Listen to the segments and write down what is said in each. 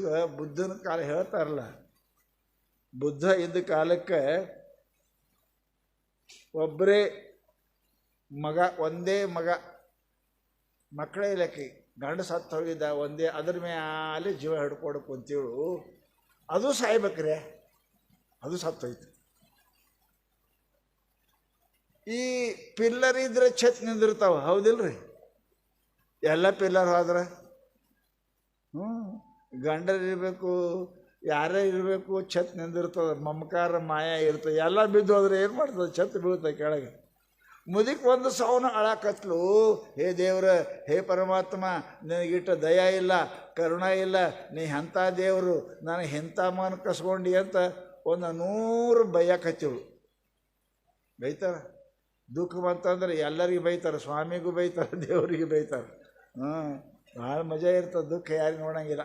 ಒಳಗೆ ಬುದ್ಧನ ಕಾಲ ಹೇಳ್ತಾರಲ್ಲ, ಬುದ್ಧ ಇದ್ದ ಕಾಲಕ್ಕೆ ಒಬ್ಬರೇ ಮಗ, ಒಂದೇ ಮಗ, ಮಕ್ಕಳೇ ಇಲ್ಲಕ್ಕಿ, ಗಂಡ ಸತ್ತು ಹೋಗಿದ್ದ ಒಂದೇ, ಅದ್ರ ಮೇಲೆ ಜೀವ ಹಿಡ್ಕೊಂಡು ಕುಂತೀಳು. ಅದು ಸಾಯ್ಬೇಕ್ರೆ, ಅದು ಸತ್ತೋಯ್ತು. ಈ ಪಿಲ್ಲರ್ ಇದ್ರೆ ಛತ್ ನಿಂದಿರ್ತಾವ, ಹೌದಿಲ್ರಿ? ಎಲ್ಲ ಪಿಲ್ಲರ್ ಹೋದ್ರೆ ಗಂಡರಿರಬೇಕು, ಯಾರೇ ಇರಬೇಕು, ಛತ್ ನಿಂದಿರ್ತದೆ, ಮಮಕಾರ ಮಾಯ ಇರ್ತದೆ. ಎಲ್ಲ ಬಿದ್ದು ಹೋದ್ರೆ ಏನು ಮಾಡ್ತದೆ? ಛತ್ ಬೀಳ್ತದೆ ಕೆಳಗೆ. ಮುದಿಕ್ ಒಂದು ಸೌನ ಅಳಕತ್ಲು, ಹೇ ದೇವ್ರ, ಹೇ ಪರಮಾತ್ಮ, ನಿನಗಿಟ್ಟ ದಯ ಇಲ್ಲ, ಕರುಣ ಇಲ್ಲ, ನೀ ಎಂಥ ದೇವರು, ನನಗೆ ಎಂಥ ಮನ ಕಸ್ಕೊಂಡಿ ಅಂತ ಒಂದು 100 ಬೈಯಕತ್ತಿಳು. ಬೈತಾರೆ. ದುಃಖ ಬಂತಂದ್ರೆ ಎಲ್ಲರಿಗೂ ಬೈತಾರೆ, ಸ್ವಾಮಿಗೂ ಬೈತಾರೆ, ದೇವರಿಗೆ ಬೈತಾರೆ. ಭಾಳ ಮಜಾ ಇರ್ತದೆ. ದುಃಖ ಯಾರಿಗೆ ನೋಡೋಂಗಿಲ್ಲ.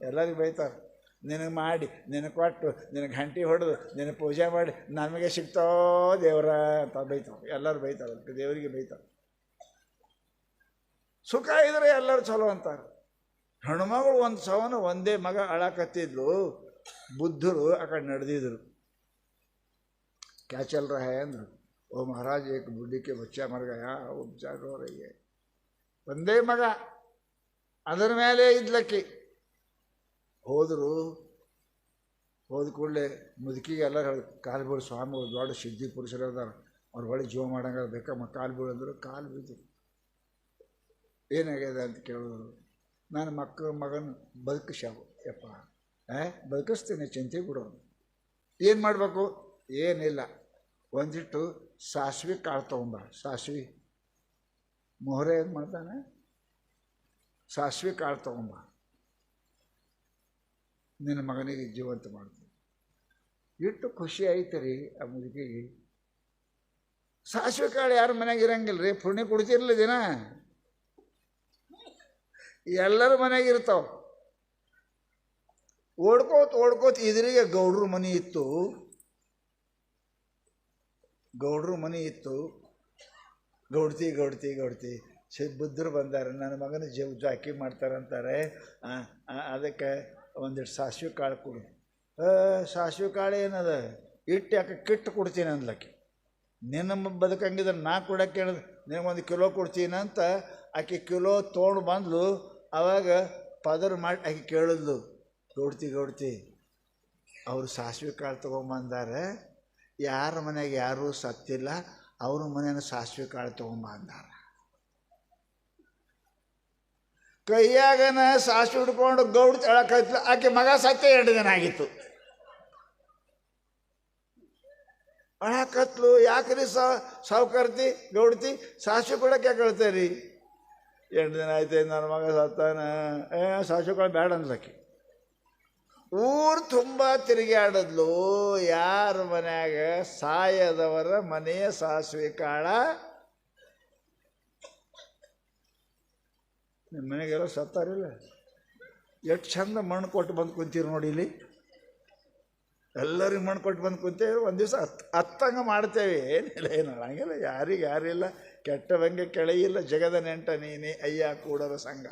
ಎಲ್ಲರಿಗೂ ಬೈತಾರೆ. ನಿನಗೆ ಮಾಡಿ, ನಿನಗೆ ಕೊಟ್ಟು, ನಿನಗೆ ಗಂಟೆ ಹೊಡೆದು, ನಿನಗೆ ಪೂಜೆ ಮಾಡಿ ನಮಗೆ ಸಿಗ್ತೋ ದೇವರ ಅಂತ ಬೈತಾರೆ. ಎಲ್ಲರೂ ಬೈತಾರೆ, ದೇವರಿಗೆ ಬೈತಾರೆ. ಸುಖ ಇದ್ರೆ ಎಲ್ಲರೂ ಚಲೋ ಅಂತಾರೆ. ಹೆಣ್ಮಗಳು ಒಂದು ಸವನ ಒಂದೇ ಮಗ ಅಳಕತ್ತಿದ್ಲು. ಬುದ್ಧರು ಆ ಕಡೆ ನಡೆದಿದ್ರು. ಕ್ಯಾ ಚಲ್ ರಹಾ ಹೈ ಅಂದರು. ಓ ಮಹಾರಾಜ್, ಏಕ್ ಬುಡ್ಡಿ ಕೆ ಬಚ್ಚಾ ಮರ್ ಗಯಾ, ಉಪಚಾರ ಹೋ ರಹಿ ಹೈ. ಒಂದೇ ಮಗ, ಅದರ ಮೇಲೆ ಇದ್ಲಕ್ಕಿ. ಹೋದರು. ಹೋದ ಕೂಡಲೇ ಮುದುಕಿಗೆ ಎಲ್ಲರೂ ಹೇಳಿ, ಕಾಲು ಬೀಳು, ಸ್ವಾಮಿಗಳು ದೊಡ್ಡ ಸಿದ್ಧಿ ಪುರುಷರು ಅದಾರ, ಅವ್ರ ಬಳಿ ಜೀವ ಮಾಡಂಗ ಬೇಕಮ್ಮ, ಕಾಲು ಬೀಳು ಅಂದರು. ಕಾಲು ಬೀಳ್ತು. ಏನಾಗ್ಯದ ಅಂತ ಕೇಳಿದ್ರು. ನಾನು ಮಗನ ಬದುಕಿಸ್ಯಾವು ಯಪ್ಪ, ಬದುಕಿಸ್ತೀನಿ, ಚಿಂತೆ ಬಿಡು. ಏನು ಮಾಡಬೇಕು? ಏನಿಲ್ಲ, ಒಂದಿಟ್ಟು ಸಾಸಿವೆ ಕಾಳು ತೊಗೊಂಬ. ಸಾಸಿವೆ ಮೊಹರೆ ಏನು ಮಾಡ್ತಾನೆ? ಸಾಸಿವೆ ಕಾಳು ತೊಗೊಂಬ, ನಿನ್ನ ಮಗನಿಗೆ ಜೀವಂತ ಮಾಡ್ತೀನಿ. ಇಟ್ಟು ಖುಷಿ ಆಯ್ತು ರೀ ಆ ಮುದುಕಿಗೆ. ಸಾಸಿವೆ ಕಾಳು ಯಾರ ಮನೆಯಾಗ ಇರಂಗಿಲ್ಲ ರೀ, ಪುಣ್ಯ ಕೊಡ್ತಿರ್ಲಿ ದಿನ, ಎಲ್ಲರ ಮನೆಯಾಗ ಇರ್ತಾವ. ಓಡ್ಕೋತ ಇದ್ರಿಗೆ ಗೌಡ್ರ ಮನೆ ಇತ್ತು. ಗೌಡ್ರ ಮನೆ ಇತ್ತು. ಗೌಡ್ತಿ ಬುದ್ಧರು ಬಂದಾರೆ, ನನ್ನ ಮಗನ ಜಾಕಿ ಮಾಡ್ತಾರಂತಾರೆ. ಅದಕ್ಕೆ ಒಂದಿಷ್ಟು ಸಾಸಿವೆ ಕಾಳು ಕೊಡು. ಸಾಸಿವೆ ಕಾಳು ಏನದ? ಇಟ್ಟು ಯಾಕೆ ಕಿಟ್ಟು ಕೊಡ್ತೀನಿ ಅಂದ್ಲಕ್ಕೆ. ನಿನ್ನ ಬದುಕಂಗಿದ್ರೆ ನಾ ಕೊಡೋಕೆ ಹೇಳಿದ್ರೆ ನಿನಗೊಂದು ಕಿಲೋ ಕೊಡ್ತೀನಂತ ಆಕೆ ಕಿಲೋ ತೊಗೊಂಡು ಬಂದ್ಲು. ಆವಾಗ ಪದರ್ ಮಾಡಿ ಆಕೆ ಕೇಳಿದ್ಲು, ಗೌಡ್ತಿ ಅವರು ಸಾಸಿವೆ ಕಾಳು ತೊಗೊಂಬಂದಾರೆ, ಯಾರ ಮನೆಗೆ ಯಾರೂ ಸತ್ತಿಲ್ಲ, ಅವ್ರ ಮನೆಯ ಸಾಸಿವೆ ಕಾಳು ತೊಗೊಂಬ ಅಂದಾರ. ಕೈಯಾಗನ ಸಾಸಿವೆ ಹಿಡ್ಕೊಂಡು ಗೌಡ್ ತೆಳಕೈತ್ಲ. ಆಕೆ ಮಗ ಸತ್ತೆ 2 ದಿನ ಆಗಿತ್ತು. ಅಳಕತ್ಲು. ಯಾಕ್ರಿ ಸಾವುಕಾರ್ತಿ ಗೌಡ್ತಿ ಸಾಸಿವೆ ಕೊಡಕ್ಕೆ ಯಾಕೆ ಹೇಳ್ತೇರಿ? 2 ದಿನ ಆಯ್ತು ನನ್ನ ಮಗ ಸತ್ತಾನ. ಸಾಸಿವೆ ಕಾಳು ಬೇಡ ಅಂದ್ಲಕ್ಕೆ. ಊರು ತುಂಬ ತಿರುಗಾಡಿದ್ಲು. ಯಾರ ಮನ್ಯಾಗ ಸಾಯದವರ ಮನೆಯ ಸಾಸಿವೆ ಕಾಳ. ನಿಮ್ಮ ಮನೆಗೆಲ್ಲ ಸತ್ತಾರಿಲ್ಲ? ಎಷ್ಟು ಚಂದ ಮಣ್ಣು ಕೊಟ್ಟು ಬಂದು ಕುಂತೀರಿ ನೋಡಿ. ಇಲ್ಲಿ ಎಲ್ಲರಿಗೆ ಮಣ್ಣು ಕೊಟ್ಟು ಬಂದು ಕುಂತೇವೆ. ಒಂದು ದಿವಸ ಹತ್ತಂಗೆ ಮಾಡ್ತೇವೆ. ಏನಿಲ್ಲ, ಹಂಗಿಲ್ಲ, ಯಾರಿಲ್ಲ. ಕೆಟ್ಟ ಬಂಗೆ ಕೆಳೆಯಿಲ್ಲ, ಜಗದ ನೆಂಟ ನೀನೆ ಅಯ್ಯ ಕೂಡರ ಸಂಘ.